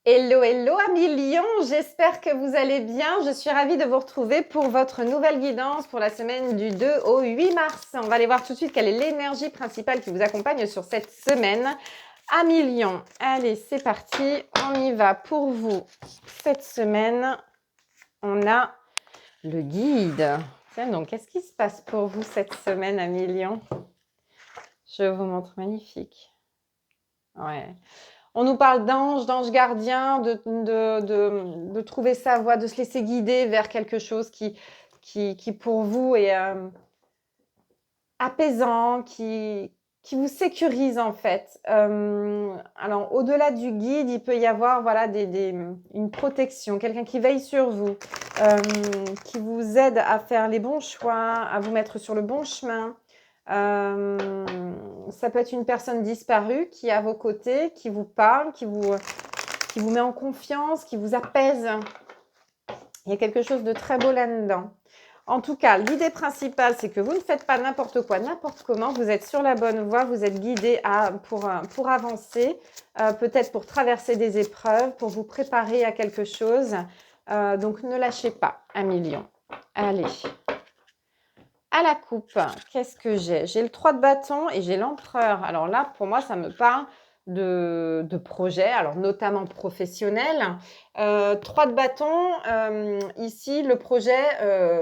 Hello, hello amis lions, j'espère que vous allez bien. Je suis ravie de vous retrouver pour votre nouvelle guidance pour la semaine du 2 au 8 mars. On va aller voir tout de suite quelle est l'énergie principale qui vous accompagne sur cette semaine. Amis lions, allez, c'est parti, on y va pour vous. Cette semaine, on a le guide. Tiens donc, qu'est-ce qui se passe pour vous cette semaine, amis lions? Je vous montre, magnifique. Ouais. On nous parle d'ange gardien, de trouver sa voie, de se laisser guider vers quelque chose qui pour vous est apaisant, qui vous sécurise en fait. Alors, au-delà du guide, il peut y avoir voilà, une protection, quelqu'un qui veille sur vous, qui vous aide à faire les bons choix, à vous mettre sur le bon chemin. Ça peut être une personne disparue qui est à vos côtés, qui vous parle, qui vous met en confiance, qui vous apaise. Il y a quelque chose de très beau là-dedans. En tout cas, l'idée principale, c'est que vous ne faites pas n'importe quoi, n'importe comment. Vous êtes sur la bonne voie, vous êtes guidé pour avancer, peut-être pour traverser des épreuves, pour vous préparer à quelque chose. Donc, ne lâchez pas, amis lions. Allez. À la coupe, qu'est-ce que j'ai? J'ai le 3 de bâton et j'ai l'empereur. Alors là, pour moi, ça me parle de projets, alors notamment professionnels. 3 de bâton, ici, le projet,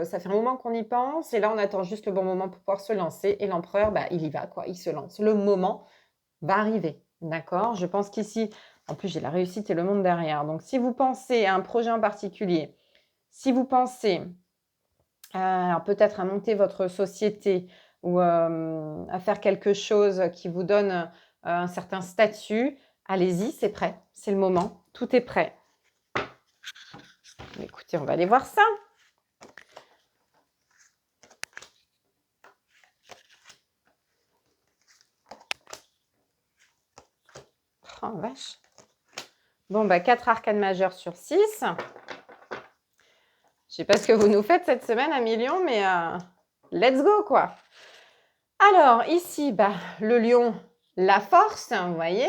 ça fait un moment qu'on y pense et là, on attend juste le bon moment pour pouvoir se lancer. Et l'empereur, bah, il y va, quoi, il se lance. Le moment va arriver, d'accord? Je pense qu'ici, en plus, j'ai la réussite et le monde derrière. Donc, si vous pensez à un projet en particulier, si vous pensez alors peut-être à monter votre société ou à faire quelque chose qui vous donne un certain statut, allez-y, c'est prêt, c'est le moment, tout est prêt. Écoutez, on va aller voir ça. Oh vache. Bon, bah 4 arcanes majeures sur 6. Je sais pas ce que vous nous faites cette semaine à Million, mais let's go quoi. Alors ici, bah, le lion, la force, vous voyez.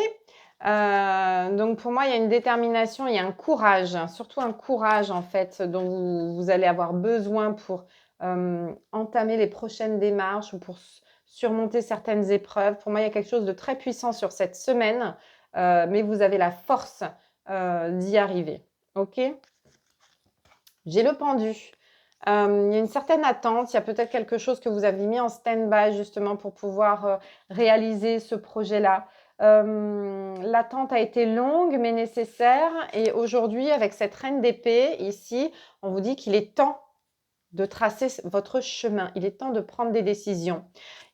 Donc pour moi, il y a une détermination, il y a un courage, surtout un courage en fait dont vous allez avoir besoin pour entamer les prochaines démarches ou pour surmonter certaines épreuves. Pour moi, il y a quelque chose de très puissant sur cette semaine, mais vous avez la force d'y arriver. Ok? J'ai le pendu. Il y a une certaine attente, il y a peut-être quelque chose que vous avez mis en stand-by justement pour pouvoir réaliser ce projet-là. L'attente a été longue mais nécessaire et aujourd'hui avec cette reine d'épée ici, on vous dit qu'il est temps de tracer votre chemin, il est temps de prendre des décisions,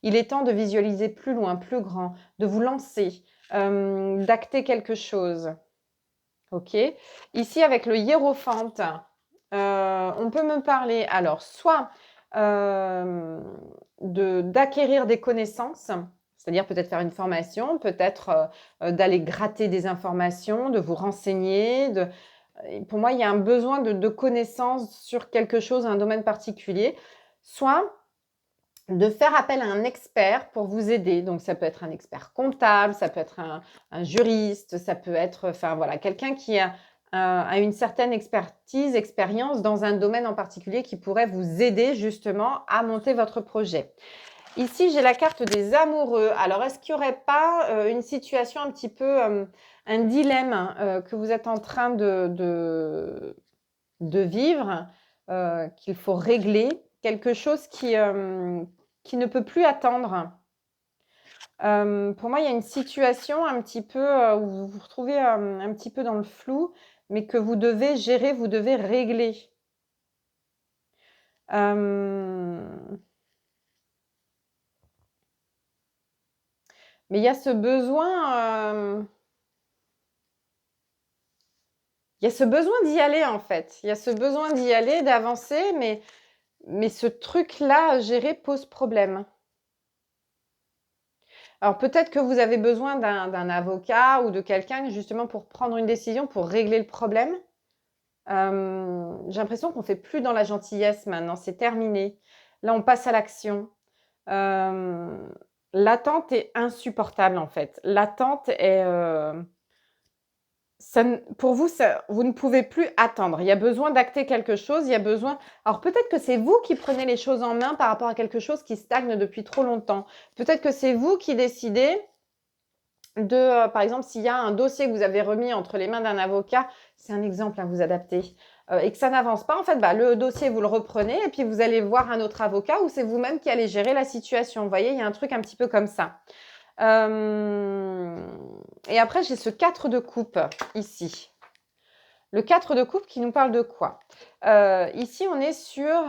il est temps de visualiser plus loin, plus grand, de vous lancer, d'acter quelque chose. Ok. Ici avec le hiérophante, on peut me parler, alors, soit d'acquérir des connaissances, c'est-à-dire peut-être faire une formation, peut-être d'aller gratter des informations, de vous renseigner. Pour moi, il y a un besoin de connaissances sur quelque chose, un domaine particulier, soit de faire appel à un expert pour vous aider. Donc, ça peut être un expert comptable, ça peut être un juriste, ça peut être, enfin voilà, quelqu'un qui a une certaine expertise, expérience dans un domaine en particulier qui pourrait vous aider justement à monter votre projet. Ici, j'ai la carte des amoureux. Alors, est-ce qu'il n'y aurait pas une situation un petit peu, un dilemme que vous êtes en train de vivre, qu'il faut régler, quelque chose qui ne peut plus attendre. Pour moi, il y a une situation un petit peu où vous vous retrouvez un petit peu dans le flou, mais que vous devez gérer, vous devez régler. Mais il y a ce besoin, il y a ce besoin d'y aller en fait. Il y a ce besoin d'y aller, d'avancer, mais ce truc-là à gérer pose problème. Alors peut-être que vous avez besoin d'un avocat ou de quelqu'un justement pour prendre une décision, pour régler le problème. J'ai l'impression qu'on ne fait plus dans la gentillesse maintenant, c'est terminé. Là, on passe à l'action. L'attente est insupportable en fait. L'attente est... pour vous, vous ne pouvez plus attendre. Il y a besoin d'acter quelque chose. Il y a besoin. Alors peut-être que c'est vous qui prenez les choses en main par rapport à quelque chose qui stagne depuis trop longtemps. Peut-être que c'est vous qui décidez de, par exemple, s'il y a un dossier que vous avez remis entre les mains d'un avocat, c'est un exemple à vous adapter, et que ça n'avance pas, en fait, le dossier, vous le reprenez et puis vous allez voir un autre avocat ou c'est vous-même qui allez gérer la situation. Vous voyez, il y a un truc un petit peu comme ça. Et après, j'ai ce 4 de coupe ici. Le 4 de coupe qui nous parle de quoi? Ici, on est sur...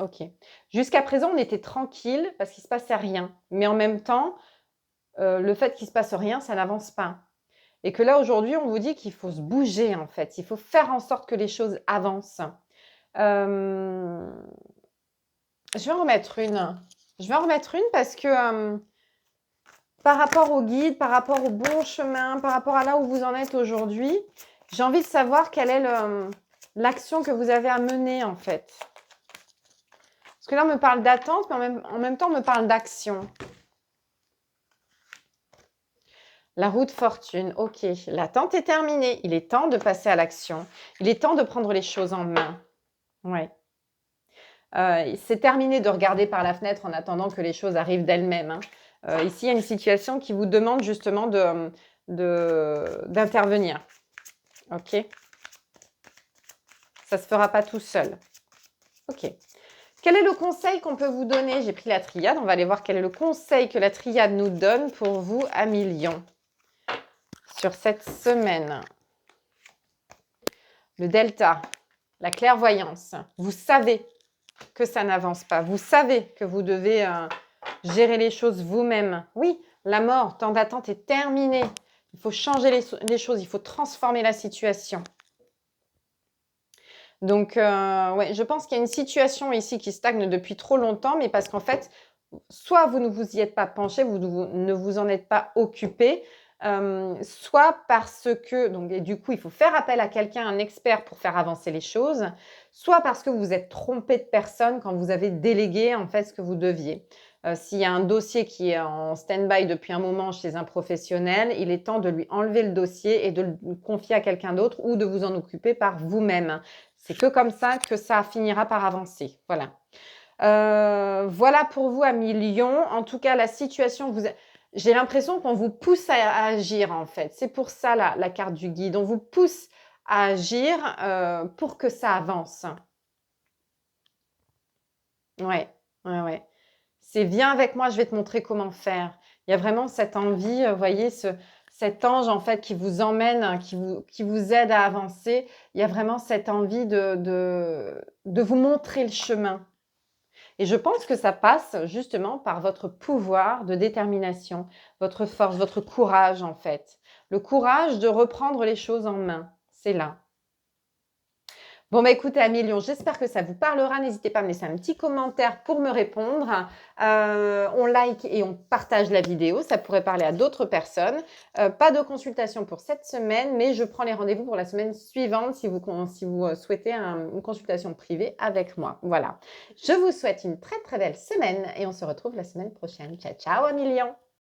Ok. Jusqu'à présent, on était tranquille parce qu'il ne se passait rien. Mais en même temps, le fait qu'il ne se passe rien, ça n'avance pas. Et que là, aujourd'hui, on vous dit qu'il faut se bouger, en fait. Il faut faire en sorte que les choses avancent. Je vais en remettre une. Je vais en remettre une parce que par rapport au guide, par rapport au bon chemin, par rapport à là où vous en êtes aujourd'hui, j'ai envie de savoir quelle est l'action que vous avez à mener, en fait. Parce que là, on me parle d'attente, mais en même temps, on me parle d'action. La roue de fortune, ok. L'attente est terminée. Il est temps de passer à l'action. Il est temps de prendre les choses en main. Ouais. C'est terminé de regarder par la fenêtre en attendant que les choses arrivent d'elles-mêmes. Hein. Ici, il y a une situation qui vous demande justement d'intervenir. Ok. Ça ne se fera pas tout seul. Ok. Quel est le conseil qu'on peut vous donner? J'ai pris la triade. On va aller voir quel est le conseil que la triade nous donne pour vous à millions sur cette semaine. Le delta, la clairvoyance. Vous savez que ça n'avance pas. Vous savez que vous devez gérer les choses vous-même. Oui, la mort, temps d'attente est terminé. Il faut changer les choses. Il faut transformer la situation. Donc, ouais, je pense qu'il y a une situation ici qui stagne depuis trop longtemps, mais parce qu'en fait, soit vous ne vous y êtes pas penché, vous ne vous en êtes pas occupé, soit parce que, donc, et du coup, il faut faire appel à quelqu'un, un expert pour faire avancer les choses, soit parce que vous vous êtes trompé de personne quand vous avez délégué en fait ce que vous deviez. S'il y a un dossier qui est en stand-by depuis un moment chez un professionnel, il est temps de lui enlever le dossier et de le confier à quelqu'un d'autre ou de vous en occuper par vous-même. C'est que comme ça que ça finira par avancer. Voilà. Voilà pour vous à millions. En tout cas, la situation, j'ai l'impression qu'on vous pousse à agir en fait. C'est pour ça la carte du guide. On vous pousse à agir pour que ça avance. Ouais, ouais, ouais. C'est viens avec moi, je vais te montrer comment faire. Il y a vraiment cette envie, vous voyez, cet ange en fait qui vous emmène, qui vous aide à avancer. Il y a vraiment cette envie de vous montrer le chemin. Et je pense que ça passe justement par votre pouvoir de détermination, votre force, votre courage en fait. Le courage de reprendre les choses en main, c'est là. Bon, bah écoutez, à millions, j'espère que ça vous parlera. N'hésitez pas à me laisser un petit commentaire pour me répondre. On like et on partage la vidéo. Ça pourrait parler à d'autres personnes. Pas de consultation pour cette semaine, mais je prends les rendez-vous pour la semaine suivante si vous souhaitez une consultation privée avec moi. Voilà. Je vous souhaite une très, très belle semaine et on se retrouve la semaine prochaine. Ciao, ciao, à millions!